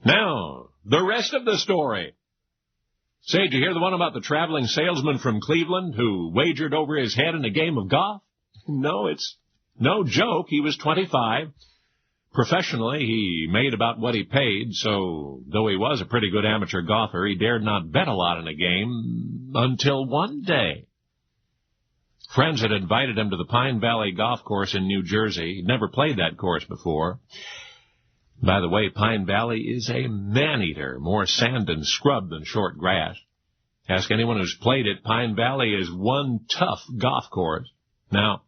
Now, the rest of the story. Say, did you hear the one about the traveling salesman from Cleveland who wagered over his head in a game of golf? No, it's no joke. He was 25. Professionally, he made about what he paid, so though he was a pretty good amateur golfer, he dared not bet a lot in a game until one day. Friends had invited him to the Pine Valley Golf Course in New Jersey. He'd never played that course before. By the way, Pine Valley is a man-eater, more sand and scrub than short grass. Ask anyone who's played it, Pine Valley is one tough golf course. Now,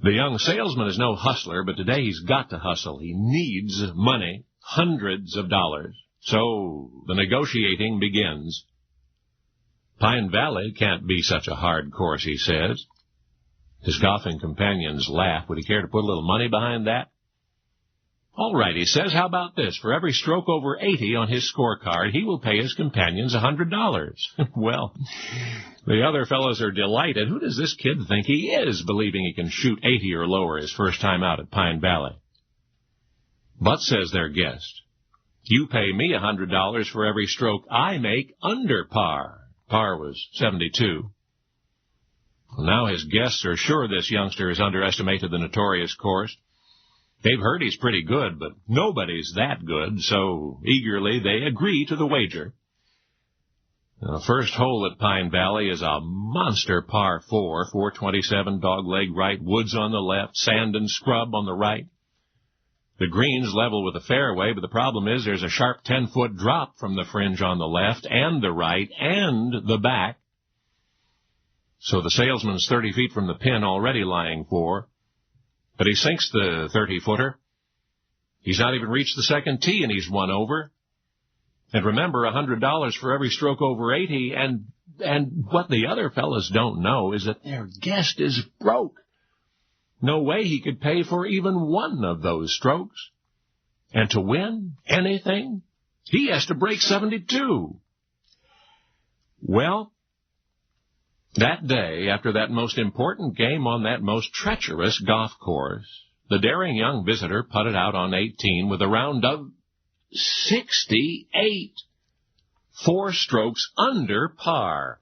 the young salesman is no hustler, but today he's got to hustle. He needs money, hundreds of dollars. So the negotiating begins. Pine Valley can't be such a hard course, he says. His golfing companions laugh. Would he care to put a little money behind that? All right, he says, how about this? For every stroke over 80 on his scorecard, he will pay his companions $100. Well, the other fellows are delighted. Who does this kid think he is, believing he can shoot 80 or lower his first time out at Pine Valley? But, says their guest, you pay me $100 for every stroke I make under par. Par was 72. Well, now his guests are sure this youngster has underestimated the notorious course. They've heard he's pretty good, but nobody's that good, so eagerly they agree to the wager. The first hole at Pine Valley is a monster par 4, 427 dogleg right, woods on the left, sand and scrub on the right. The green's level with the fairway, but the problem is there's a sharp 10-foot drop from the fringe on the left and the right and the back. So the salesman's 30 feet from the pin, already lying 4. But he sinks the 30-footer. He's not even reached the second tee, and he's one over. And remember, $100 for every stroke over 80, and what the other fellas don't know is that their guest is broke. No way he could pay for even one of those strokes. And to win anything, he has to break 72. Well, that day, after that most important game on that most treacherous golf course, the daring young visitor putted out on 18 with a round of 68. 4 strokes under par.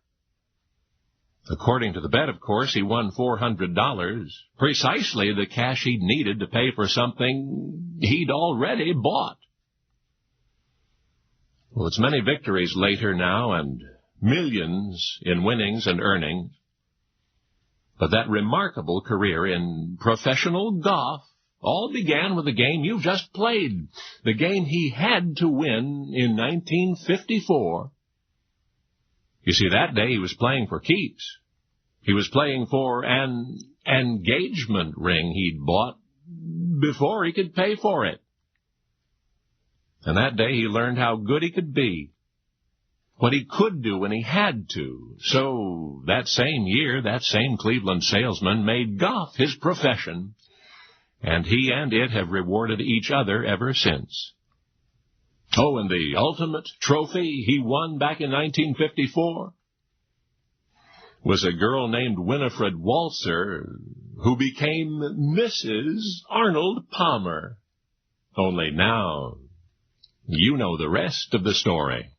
According to the bet, of course, he won $400, precisely the cash he'd needed to pay for something he'd already bought. Well, it's many victories later now, and millions in winnings and earnings. But that remarkable career in professional golf all began with the game you've just played, the game he had to win in 1954. You see, that day he was playing for keeps. He was playing for an engagement ring he'd bought before he could pay for it. And that day he learned how good he could be, what he could do when he had to. So that same year, that same Cleveland salesman made golf his profession, and he and it have rewarded each other ever since. Oh, and the ultimate trophy he won back in 1954 was a girl named Winifred Walzer, who became Mrs. Arnold Palmer. Only now, you know the rest of the story.